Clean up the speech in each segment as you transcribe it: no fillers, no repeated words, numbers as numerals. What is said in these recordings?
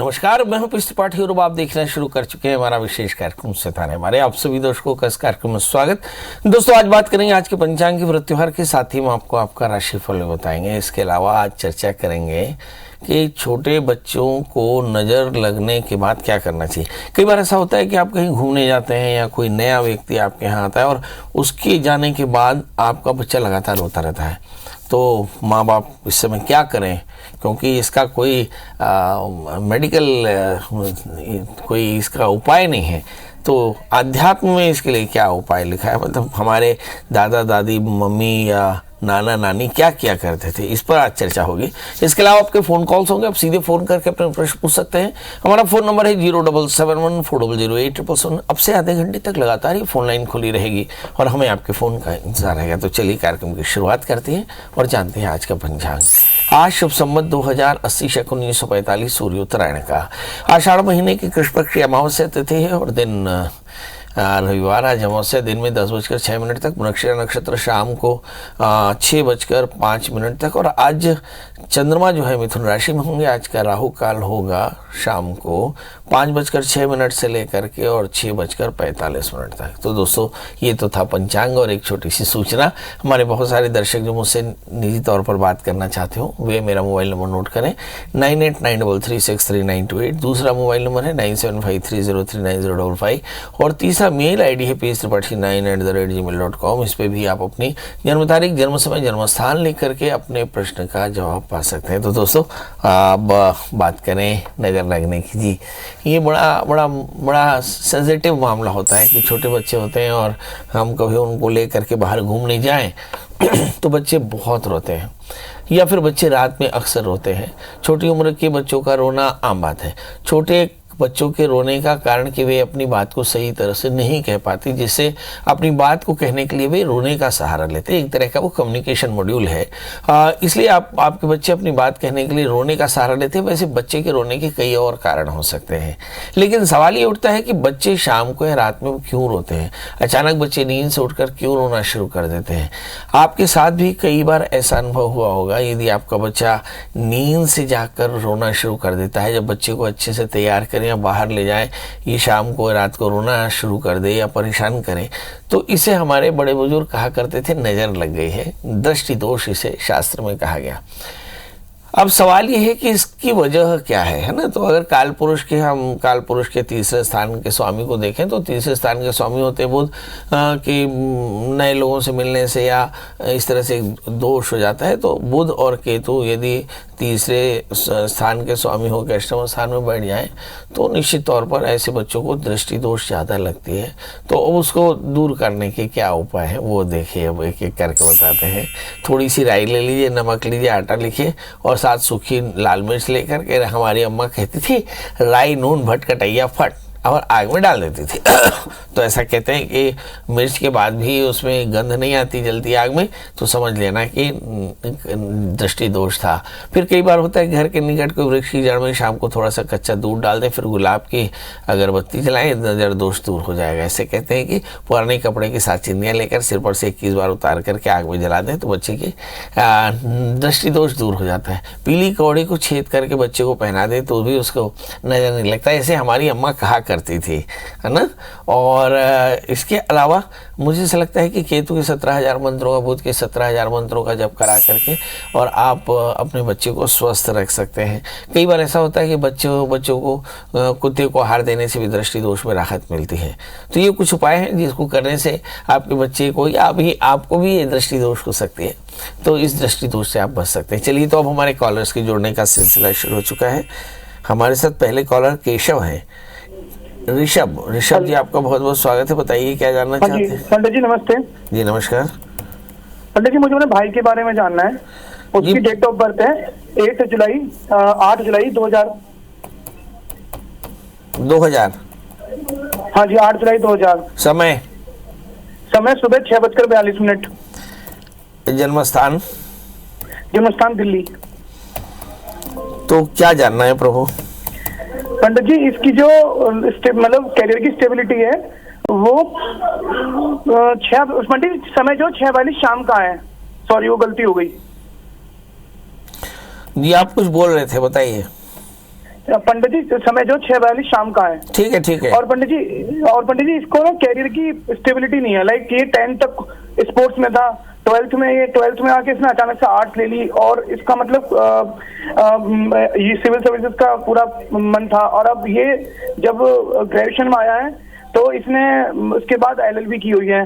नमस्कार, मैं हूं पीयूष त्रिपाठी और आप देखना शुरू कर चुके हैं हमारा विशेष कार्यक्रम सितारे। हमारे आप सभी दर्शकों का इस कार्यक्रम में स्वागत। दोस्तों, आज बात करेंगे आज के पंचांग के व्रत त्योहार के साथ ही हम आपको आपका राशिफल बताएंगे। इसके अलावा आज चर्चा करेंगे कि छोटे बच्चों को नज़र लगने के बाद क्या करना चाहिए। कई बार ऐसा होता है कि आप कहीं घूमने जाते हैं या कोई नया व्यक्ति आपके यहाँ आता है और उसके जाने के बाद आपका बच्चा लगातार रोता रहता है, तो माँ बाप इस समय क्या करें, क्योंकि इसका कोई मेडिकल कोई इसका उपाय नहीं है। तो अध्यात्म में इसके लिए क्या उपाय लिखा है, मतलब हमारे दादा दादी मम्मी या नाना नानी क्या किया करते थे, इस पर आज चर्चा होगी। इसके अलावा आपके फ़ोन कॉल्स होंगे, आप सीधे फ़ोन करके अपने प्रश्न पूछ सकते हैं। हमारा फ़ोन नंबर है 07714000800। अब से आधे घंटे तक लगातार ये फ़ोन लाइन खुली रहेगी और हमें आपके फ़ोन का इंतजार रहेगा। तो चलिए कार्यक्रम की शुरुआत करते हैं और जानते हैं आज का पंचांग। आज शुभ संवत 2080 शक 1945 सूर्योत्तरायण का आषाढ़ महीने की कृष्ण पक्ष अमावस्या तिथि है और दिन रविवार। आज अमावस्या दिन में 10:06 तक, नक्षत्र शाम को 6:05 तक और आज चंद्रमा जो है मिथुन राशि में होंगे। आज का राहु काल होगा शाम को 5:06 से लेकर के और 6:45 तक। तो दोस्तों, ये तो था पंचांग और एक छोटी सी सूचना। हमारे बहुत सारे दर्शक जो मुझसे निजी तौर पर बात करना चाहते हो वे मेरा मोबाइल नंबर नोट करें 9893363928। दूसरा मोबाइल नंबर है 9753039055 और तीसरा मेल आईडी है pstripathi9@gmail.com। इस पे भी आप अपनी जन्म तारीख, जन्म समय, जन्म स्थान लिख करके अपने प्रश्न का जवाब पा सकते हैं। तो दोस्तों, अब बात करें नजर लगने की। जी, ये बड़ा सेंसिटिव मामला होता है कि छोटे बच्चे होते हैं और हम कभी उनको ले करके बाहर घूमने जाएं तो बच्चे बहुत रोते हैं या फिर बच्चे रात में अक्सर रोते हैं। छोटी उम्र के बच्चों का रोना आम बात है। छोटे बच्चों के रोने का कारण कि वे अपनी बात को सही तरह से नहीं कह पाती, जिससे अपनी बात को कहने के लिए वे रोने का सहारा लेते हैं। एक तरह का वो कम्युनिकेशन मॉड्यूल है, इसलिए आपके बच्चे अपनी बात कहने के लिए रोने का सहारा लेते हैं। वैसे बच्चे के रोने के कई और कारण हो सकते हैं, लेकिन सवाल ये उठता है कि बच्चे शाम को या रात में क्यों रोते हैं। अचानक बच्चे नींद से उठकर क्यों रोना शुरू कर देते हैं। आपके साथ भी कई बार ऐसा अनुभव हुआ होगा। यदि आपका बच्चा नींद से जाकर रोना शुरू कर देता है, जब बच्चे को अच्छे से तैयार करें या बाहर ले जाएं, ये शाम को रात को रोना शुरू कर दे या परेशान करें, तो इसे हमारे बड़े बुजुर्ग कहा करते थे नज़र लग गई है, दृष्टि दोष इसे शास्त्र में कहा गया। अब सवाल ये है कि इसकी वजह क्या है ना। तो अगर काल पुरुष के तीसरे स्थान के स्वामी को देखें तो तीसरे स्थान के स्वामी होते बुध कि नए लोगों से मिलने से या इस तरह से दोष हो जाता है। तो बुध और केतु यदि तीसरे स्थान के स्वामी होकर अष्टम स्थान में बैठ जाएं तो निश्चित तौर पर ऐसे बच्चों को दृष्टि दोष ज़्यादा लगती है। तो उसको दूर करने के क्या उपाय है वो देखिए, अब एक एक करके बताते हैं। थोड़ी सी राई ले लीजिए, नमक लीजिए, आटा लिखिए और साथ सूखी लाल मिर्च लेकर के, हमारी अम्मा कहती थी राई नून भट कटैया फट, और आग में डाल देती थी। तो ऐसा कहते हैं कि मिर्च के बाद भी उसमें गंध नहीं आती जलती आग में, तो समझ लेना कि दृष्टि दोष था। फिर कई बार होता है घर के निकट कोई वृक्ष की जड़ में शाम को थोड़ा सा कच्चा दूध डाल दें, फिर गुलाब की अगरबत्ती जलाएं, नजर दोष दूर हो जाएगा। ऐसे कहते हैं कि पुराने कपड़े के साथ चिंदियाँ लेकर सिर पर से 21 बार उतार करके आग में जला दें तो बच्चे की दृष्टि दोष दूर हो जाता है। पीली कौड़ी को छेद करके बच्चे को पहना दें तो भी उसको नजर नहीं लगता। ऐसे हमारी अम्मा कहा करती थी, है ना। और इसके अलावा मुझे ऐसा लगता है कि केतु के 17,000 मंत्रों का, बुध के 17,000 मंत्रों का जप करा करके और आप अपने बच्चे को स्वस्थ रख सकते हैं। कई बार ऐसा होता है कि बच्चों को कुत्ते को आहार देने से भी दृष्टि दोष में राहत मिलती है। तो ये कुछ उपाय हैं जिसको करने से आपके बच्चे को या अभी आपको भी ये दृष्टि दोष हो सकती है, तो इस दृष्टि दोष से आप बच सकते हैं। चलिए, तो अब हमारे कॉलर्स के जुड़ने का सिलसिला शुरू हो चुका है। हमारे साथ पहले कॉलर केशव है। ऋषभ जी, आपका बहुत बहुत स्वागत है। बताइए क्या जानना चाहते हैं। पंडित जी नमस्ते। जी नमस्कार। पंडित जी, मुझे अपने भाई के बारे में जानना है। उसकी डेट ऑफ बर्थ है 8 जुलाई 2000। हाँ जी, 8 जुलाई 2000। समय सुबह 6:42। जन्म स्थान दिल्ली। तो क्या जानना है प्रभु। पंडित जी, इसकी जो मतलब करियर की स्टेबिलिटी है वो समय जो 6:42 शाम का है। सॉरी, वो गलती हो गई जी। आप कुछ बोल रहे थे, बताइए। पंडित जी समय जो 6:42 शाम का है। ठीक है, ठीक है। और पंडित जी इसको ना कैरियर की स्टेबिलिटी नहीं है। लाइक ये 10th तक स्पोर्ट्स में था, 12th में आके इसने अचानक से आर्ट्स ले ली, और इसका मतलब ये सिविल सर्विसेज का पूरा मन था, और अब ये जब ग्रेजुएशन में आया है तो इसने उसके बाद LLB की हुई है।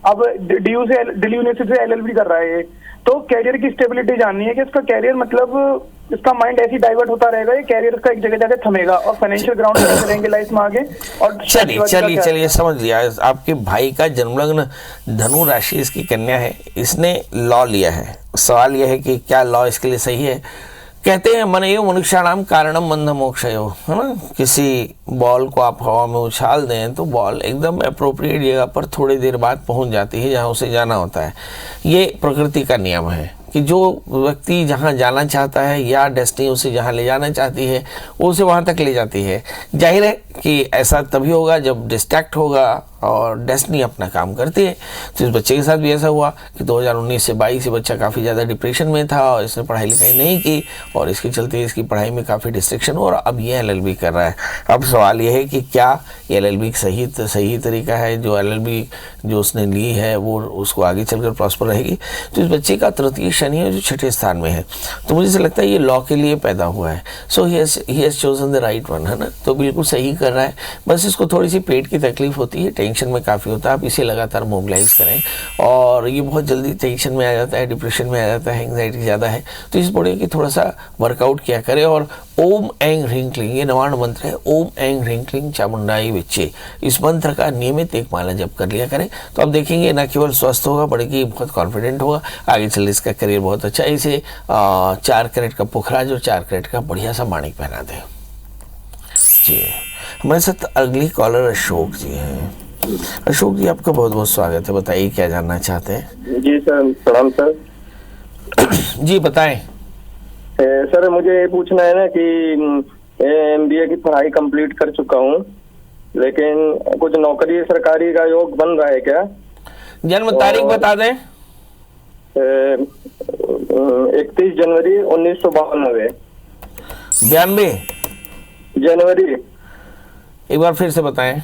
अब दिल्ली यूनिवर्सिटी से LLB कर रहा है ये। तो कैरियर की स्टेबिलिटी जाननी है कि इसका कैरियर मतलब इसका माइंड ऐसी डाइवर्ट होता रहेगा, ये कैरियर का एक जगह जाके थमेगा, और फाइनेंशियल ग्राउंड पे रहेंगे लाइफ में आगे। और चलिए समझ लिया। आपके भाई का जन्मलग्न धनु राशि, इसकी कन्या है, इसने लॉ लिया है। सवाल यह है कि क्या लॉ इसके लिए सही है? कहते हैं मनयो मनुष्याणाम कारणम बंध मोक्षयो, है ना। किसी बॉल को आप हवा में उछाल दें तो बॉल एकदम अप्रोप्रिएट जगह पर थोड़ी देर बाद पहुंच जाती है जहां उसे जाना होता है। ये प्रकृति का नियम है कि जो व्यक्ति जहां जाना चाहता है या डेस्टिनी उसे जहां ले जाना चाहती है वो उसे वहां तक ले जाती है। जाहिर है कि ऐसा तभी होगा जब डिस्ट्रैक्ट होगा और डेस्टिनी अपना काम करती है। तो इस बच्चे के साथ भी ऐसा हुआ कि 2019 से 22 से बच्चा काफ़ी ज़्यादा डिप्रेशन में था और इसने पढ़ाई लिखाई नहीं की, और इसके चलते इसकी पढ़ाई में काफ़ी डिस्ट्रैक्शन हो, और अब ये LLB कर रहा है। अब सवाल ये है कि क्या LLB सही तरीका है? जो LLB जो उसने ली है वो उसको आगे चलकर प्रॉस्पर रहेगी? तो इस बच्चे का तृतीय शनि है जो 6ठे स्थान में है, तो मुझे ऐसा लगता है ये लॉ के लिए पैदा हुआ है। So he has chosen the right one, है ना। तो बिल्कुल सही कर रहा है। बस इसको थोड़ी सी पेट की तकलीफ होती है, टेंशन में काफ़ी होता है। आप इसे लगातार मोबिलाइज करें, और ये बहुत जल्दी टेंशन में आ जाता है, डिप्रेशन में आ जाता है, एंग्जाइटी ज़्यादा है, तो इस बोले कि थोड़ा सा वर्कआउट किया करें। और ओम ऐं ह्रीं क्लीं, ये नवाण मंत्र है, ओम ऐं ह्रीं क्लीं चामुंडाई विच्चे, इस मंत्र का नियमित एक माला जप कर लिया करें। तो आप देखेंगे न केवल स्वस्थ होगा बल्कि बहुत कॉन्फिडेंट होगा, आगे चल इसका करियर बहुत अच्छा है। इसे 4 कैरेट का पुखराज और 4 कैरेट का बढ़िया सा माणिक पहना दें। जी, हमारे साथ अगली कॉलर अशोक जी हैं। अशोक जी, आपका बहुत बहुत स्वागत है। बताइए क्या जानना चाहते हैं? जी सर, प्रणाम सर। जी बताएं। सर मुझे ये पूछना है ना कि MBA की पढ़ाई कंप्लीट कर चुका हूँ, लेकिन कुछ नौकरी सरकारी का योग बन रहा है क्या? जन्म तारीख बता दें। 31 जनवरी 1992। 92 जनवरी, एक बार फिर से बताएं।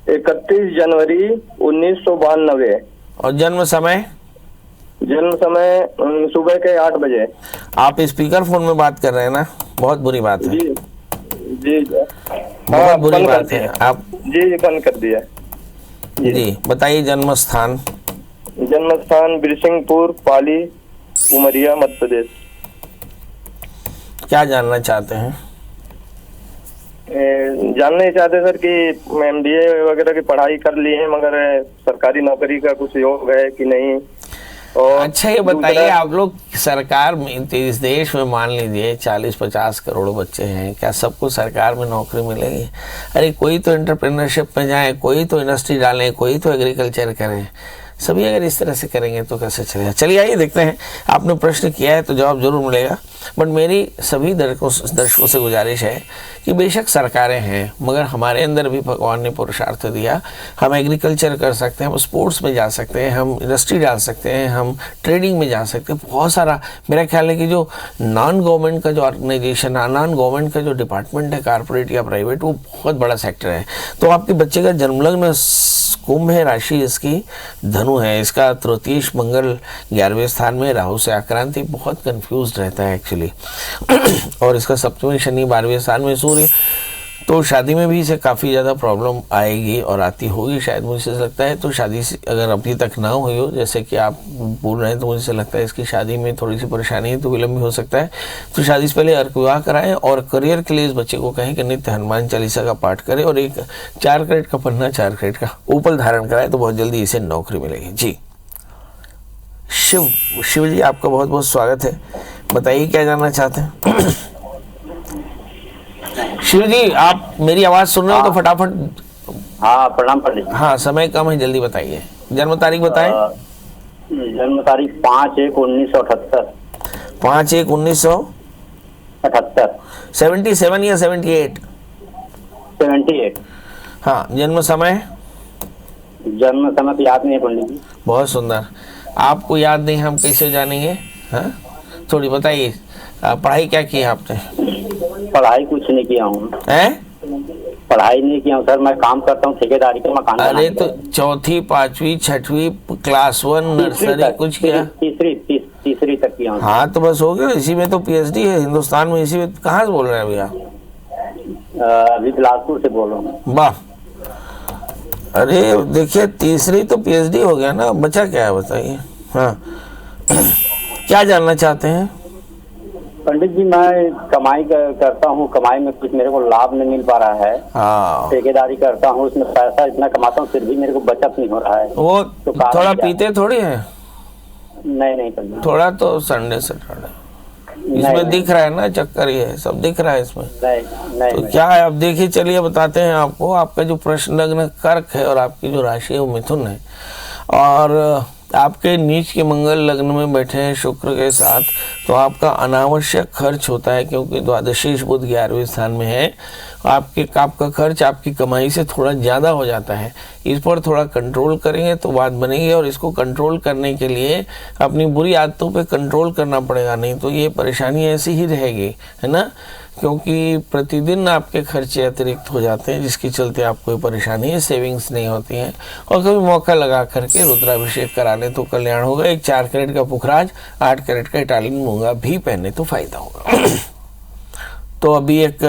31 जनवरी 1992। और जन्म समय? जन्म समय सुबह के 8 बजे। आप स्पीकर फोन में बात कर रहे हैं ना, बहुत बुरी बात है। जी जी बहुत बुरी बात है। आप जी बंद कर दिया। जी बताइए जन्म स्थान। जन्म स्थान बिरसिंहपुर, पाली, उमरिया, मध्य प्रदेश। क्या जानना चाहते हैं? जानना ही चाहते सर कि MBA वगैरह की पढ़ाई कर ली है, मगर सरकारी नौकरी का कुछ योग है कि नहीं। और अच्छा ये बताइए, आप लोग सरकार में इस देश में मान लीजिए 40-50 करोड़ बच्चे हैं, क्या सबको सरकार में नौकरी मिलेगी? अरे कोई तो एंटरप्रेन्योरशिप में जाए, कोई तो इंडस्ट्री डालें, कोई तो एग्रीकल्चर करें। सभी अगर इस तरह से करेंगे तो कैसे चलेगा? चलिए आइए देखते हैं। आपने प्रश्न किया है तो जवाब जरूर मिलेगा, बट मेरी सभी दर्शकों से गुजारिश है कि बेशक सरकारें हैं, मगर हमारे अंदर भी भगवान ने पुरुषार्थ दिया। हम एग्रीकल्चर कर सकते हैं, हम स्पोर्ट्स में जा सकते हैं, हम इंडस्ट्री डाल सकते हैं, हम ट्रेडिंग में जा सकते हैं। बहुत सारा मेरा ख्याल है कि जो नॉन गवर्नमेंट का जो ऑर्गेनाइजेशन, नॉन गवर्नमेंट का जो डिपार्टमेंट है, कॉर्पोरेट या प्राइवेट, वो बहुत बड़ा सेक्टर है। तो आपके बच्चे का जन्मलग्न कुंभ है, राशि इसकी धनु है, इसका तृतीयेश मंगल 11वें स्थान में, राहु से आक्रांति, बहुत कंफ्यूज रहता है एक्चुअली। और इसका सप्तमी शनि 12वें स्थान में सूर्य, तो शादी में भी इसे काफ़ी ज़्यादा प्रॉब्लम आएगी और आती होगी शायद, मुझे लगता है। तो शादी से अगर अभी तक ना हुई हो, जैसे कि आप बोल रहे हैं, तो मुझे लगता है इसकी शादी में थोड़ी सी परेशानी है, तो विलम्ब भी हो सकता है। तो शादी से पहले अर्क विवाह कराएं, और करियर के लिए इस बच्चे को कहें कि नित्य हनुमान चालीसा का पाठ करें, और एक 4 कैरेट का पन्ना, 4 कैरेट का उपल धारण कराए, तो बहुत जल्दी इसे नौकरी मिलेगी। जी शिव जी, आपका बहुत बहुत स्वागत है। बताइए क्या जानना चाहते हैं? शिव जी, आप मेरी आवाज सुन रहे हो तो फटाफट। हाँ प्रणाम पंडित। हाँ समय कम है, जल्दी बताइए। जन्म तारीख बताएं। जन्म तारीख 5/1/1978। 5/1/1978। 77 या 78? 78। हाँ, जन्म समय? जन्म समय तो याद नहीं है पंडित जी। बहुत सुंदर। आपको याद नहीं, हम कैसे जानेंगे? हाँ थोड़ी बताइए, पढ़ाई क्या की है आपने? पढ़ाई कुछ नहीं किया हूँ, हैं? पढ़ाई नहीं किया हूँ सर। मैं काम करता हूँ ठेकेदारी का, मकान अरे बनाने तो का। चौथी, पांचवी, छठवीं, क्लास 1, नर्सरी कुछ किया? तीसरी तक किया हूँ। हाँ तो बस हो गया, इसी में तो पीएचडी है हिंदुस्तान में। इसी में कहाँ से बोल रहे हैं भैया? अभी बिलासपुर से बोल रहा हूँ। वाह, अरे देखिए तीसरी तो पीएचडी हो गया ना, बचा क्या है बताइए। हाँ क्या जानना चाहते हैं? पंडित जी मैं कमाई करता हूँ, कमाई में कुछ मेरे को लाभ नहीं मिल पा रहा है। हाँ ठेकेदारी करता हूँ, उसमें पैसा इतना कमाता हूँ फिर भी मेरे को बचत नहीं हो रहा है। वो तो कारण थोड़ा क्या है? पीते थोड़ी है, नहीं पंडित, थोड़ा तो संडे सैटरडे इसमें नहीं, दिख रहा है ना, चक्कर ये है, सब दिख रहा है इसमें। नहीं तो क्या है, अब देखिए चलिए बताते हैं आपको। आपका जो प्रश्न लग्न कर्क है और आपकी जो राशि है वो मिथुन है, और आपके नीच के मंगल लग्न में बैठे हैं शुक्र के साथ, तो आपका अनावश्यक खर्च होता है क्योंकि द्वादशीश बुध 11वें स्थान में है। आपका खर्च आपकी कमाई से थोड़ा ज़्यादा हो जाता है। इस पर थोड़ा कंट्रोल करेंगे तो बात बनेगी, और इसको कंट्रोल करने के लिए अपनी बुरी आदतों पे कंट्रोल करना पड़ेगा, नहीं तो ये परेशानी ऐसी ही रहेगी, है ना। क्योंकि प्रतिदिन आपके खर्चे अतिरिक्त हो जाते हैं, जिसके चलते आपको परेशानी है, सेविंग्स नहीं होती हैं। और कभी मौका लगा करके रुद्राभिषेक करा लें तो कल्याण होगा। एक 4 कैरेट का पुखराज, 8 कैरेट का इटालियन मूंगा भी पहने तो फायदा होगा। तो अभी एक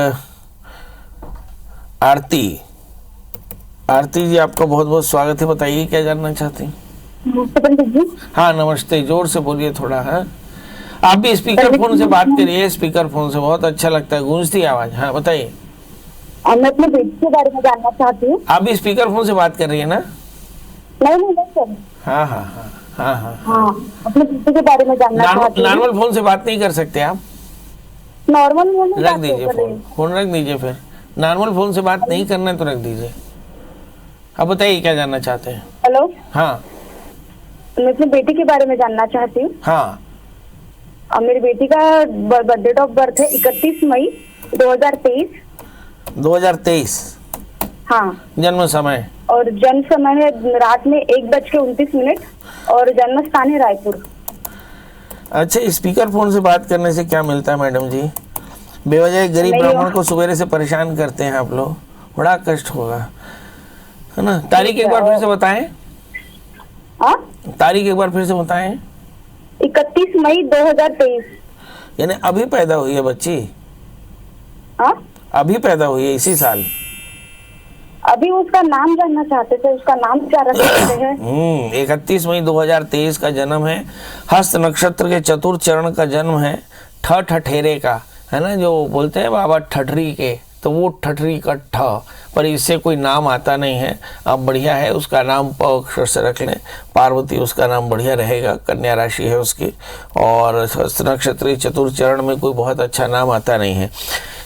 आरती जी, आपका बहुत बहुत स्वागत है। बताइए क्या जानना चाहती हैं? पंडित जी, हाँ नमस्ते, जोर से बोलिए थोड़ा। है आप भी स्पीकर फोन से बात करिए, स्पीकर फोन से बहुत अच्छा लगता है, गूंजती आवाज। हाँ बताइए। मैं अपने बेटी के बारे में जानना चाहती हूँ। आप भी स्पीकर फोन से बात कर रही है ना? नहीं सर। हाँ हाँ हाँ हाँ हाँ हाँ, अपने बेटी के बारे में जानना चाहती हूँ। नॉर्मल फोन से बात नहीं कर सकते आप? नॉर्मल फोन में रख बात दीजिए कर रही फोन, फोन रख दीजिए। फिर नॉर्मल फोन से बात नहीं करना है तो रख दीजिए। अब बताइए क्या जानना चाहते हैं? हेलो, हाँ मैं अपनी बेटी के बारे में जानना चाहती हूँ। हाँ। मेरी बेटी का डेट ऑफ बर्थ है 31 मई 2023। 2023 हाँ, जन्म समय? और जन्म समय है रात में 1:29 और जन्म स्थान है रायपुर। अच्छा, स्पीकर फोन से बात करने से क्या मिलता है मैडम जी? बेवजह गरीब ब्राह्मण को सवेरे से परेशान करते हैं आप लोग, बड़ा कष्ट होगा, है ना। तारीख एक बार फिर से बताएं। तारीख एक बार फिर से बताएं। 31 मई 2023। यानी अभी पैदा हुई है बच्ची? अभी पैदा हुई है इसी साल? अभी उसका नाम जानना चाहते थे, उसका नाम क्या रख सकते हैं? 31 मई 2023 का जन्म है, हस्त नक्षत्र के चतुर्थ चरण का जन्म है, ठठेरे का, है ना, जो बोलते हैं बाबा ठठरी के, तो वो ठठरी का ठ, पर इससे कोई नाम आता नहीं है। अब बढ़िया है, उसका नाम प अक्षर से रख लें, पार्वती उसका नाम बढ़िया रहेगा। कन्या राशि है उसकी, और हस्त नक्षत्र चतुर्थ चरण में कोई बहुत अच्छा नाम आता नहीं है।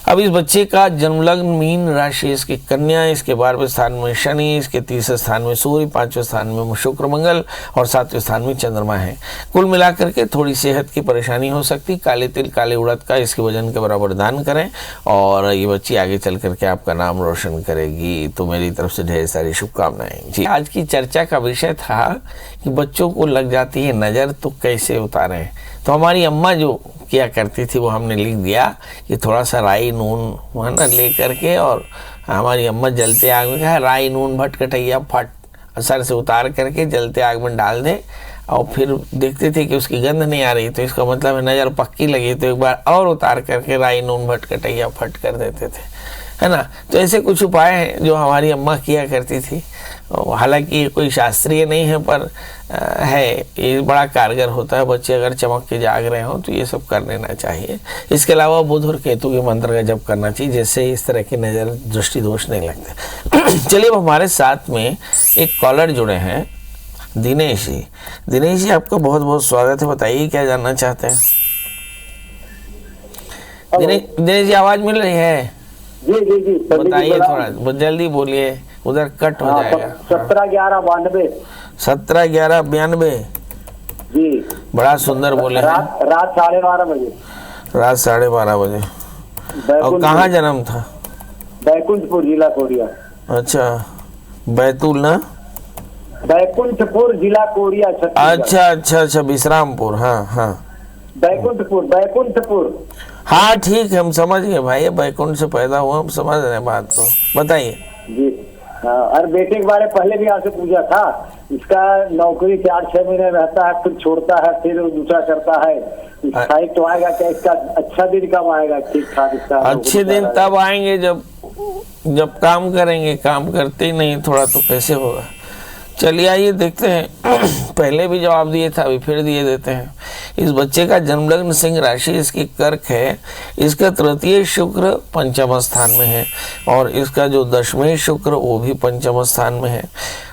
अब इस बच्चे का जन्मलग्न मीन राशि, इसकी कन्या, इसके 12वें स्थान में शनि, इसके 30वें स्थान में सूर्य, 5वें स्थान में शुक्र मंगल, और 7वें स्थान में चंद्रमा है। कुल मिलाकर के थोड़ी सेहत की परेशानी हो सकती। काले तिल, काले उड़द का इसके वजन के बराबर दान करें, और ये बच्ची आगे चल करके आपका नाम रोशन करेगी। तो मेरी तरफ से ढेर सारी शुभकामनाएं जी। आज की चर्चा का विषय था कि बच्चों को लग जाती है नज़र तो कैसे उतारें। तो हमारी अम्मा जो किया करती थी वो हमने लिख दिया कि थोड़ा सा राई नून है ना ले करके, और हमारी अम्मा जलते आग में कहा राई नून भटकटैया फट सर से उतार करके जलते आग में डाल दे, और फिर देखते थे कि उसकी गंध नहीं आ रही तो इसका मतलब है नज़र पक्की लगी, तो एक बार और उतार करके राई नून भटकटैया फट कर देते थे, है ना। तो ऐसे कुछ उपाय हैं जो हमारी अम्मा किया करती थी। हालांकि ये कोई शास्त्रीय नहीं है, पर है, ये बड़ा कारगर होता है। बच्चे अगर चमक के जाग रहे हो तो ये सब कर लेना चाहिए। इसके अलावा बुध और केतु के मंत्र का जप करना चाहिए, जिससे इस तरह की नज़र दृष्टि दोष नहीं लगते। चलिए, अब हमारे साथ में एक कॉलर जुड़े हैं, दिनेश जी। दिनेश जी, आपका बहुत बहुत स्वागत है। बताइए क्या जानना चाहते हैं? दिनेश जी, आवाज़ मिल रही है? जी बताइए, थोड़ा जल्दी बोलिए, उधर कट हो जाएगा। 17/11/92। 17/11/92 जी, बड़ा सुंदर बोले हैं। रात 12:30 बजे। रात 12:30 बजे। और कहाँ जन्म था? बैकुंठपुर, जिला कोरिया। अच्छा, बैतूल ना? बैकुंठपुर, जिला कोरिया, छत्तीसगढ़। अच्छा, विश्रामपुर। हाँ हाँ, बैकुंठपुर। हाँ ठीक है, हम समझ गए भाई, बैकुंठ से पैदा हुआ, हम समझ रहे हैं बात को, बताइए। जी हाँ, और बेटे के बारे में पहले भी आपसे पूछा था। इसका नौकरी 4-6 महीने रहता है, फिर छोड़ता है, फिर दूसरा करता है। स्थायी तो आएगा क्या इसका? अच्छा दिन कब आएगा ठीक ठाक इसका? अच्छे दिन तब आएंगे जब काम करेंगे, काम करते ही नहीं थोड़ा तो कैसे होगा। चलिए आइए देखते हैं। पहले भी जवाब दिए था, अभी फिर दिए देते हैं। इस बच्चे का जन्म लग्न सिंह राशि, इसकी कर्क है, इसका तृतीय शुक्र पंचम स्थान में है और इसका जो दशमें शुक्र वो भी पंचम स्थान में है,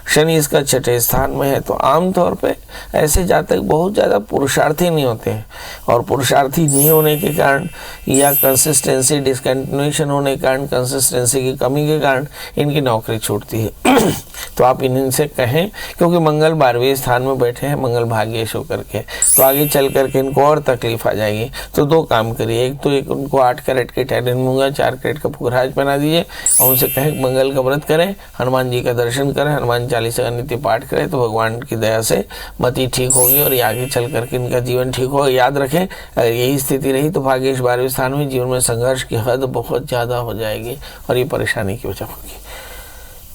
शनि इसका छठे स्थान में है। तो आमतौर पे ऐसे जातक बहुत ज़्यादा पुरुषार्थी नहीं होते हैं और पुरुषार्थी नहीं होने के कारण या कंसिस्टेंसी डिसकंटिन्यूएशन होने के कारण, कंसिस्टेंसी की कमी के कारण इनकी नौकरी छूटती है। तो आप इनसे कहें, क्योंकि मंगल 12वें स्थान में बैठे हैं, मंगल भाग्येश होकर के, तो आगे चल करके इनको और तकलीफ आ जाएगी। तो दो काम करिए, एक उनको 8 कैरेट के टाइटन मूंगा, 4 कैरेट का पुखराज बना दीजिए और उनसे कहें मंगल का व्रत करें, हनुमान जी का दर्शन करें, हनुमान चालीसा का नित्य पाठ करें, तो भगवान की दया से मति ठीक होगी और ये आगे चल करके इनका जीवन ठीक होगा। याद रखें, अगर यही स्थिति रही तो भाग्येश 12वें स्थान में, जीवन में संघर्ष की हद बहुत ज़्यादा हो जाएगी और ये परेशानी की वजह होगी।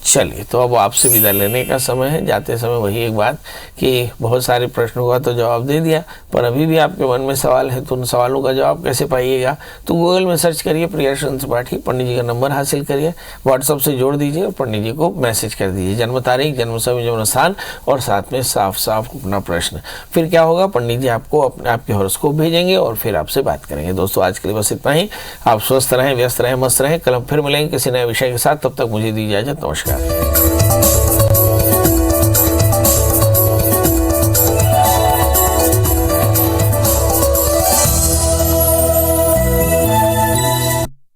चलिए, तो अब आपसे विदा लेने का समय है। जाते समय वही एक बात कि बहुत सारे प्रश्नों का तो जवाब दे दिया, पर अभी भी आपके मन में सवाल है, तो उन सवालों का जवाब कैसे पाइएगा? तो गूगल में सर्च करिए प्रियदर्शन त्रिपाठी, पंडित जी का नंबर हासिल करिए, व्हाट्सअप से जोड़ दीजिए और पंडित जी को मैसेज कर दीजिए, जन्म तारीख, जन्म समय, जन्म स्थान और साथ में साफ साफ अपना प्रश्न। फिर क्या होगा, पंडित जी आपको आपके हॉरोस्कोप भेजेंगे और फिर आपसे बात करेंगे। दोस्तों आज के लिए बस इतना ही। आप स्वस्थ रहें, व्यस्त रहें, मस्त रहें। कल फिर मिलेंगे किसी नए विषय के साथ। तब तक मुझे दी इजाजत। नमस्कार।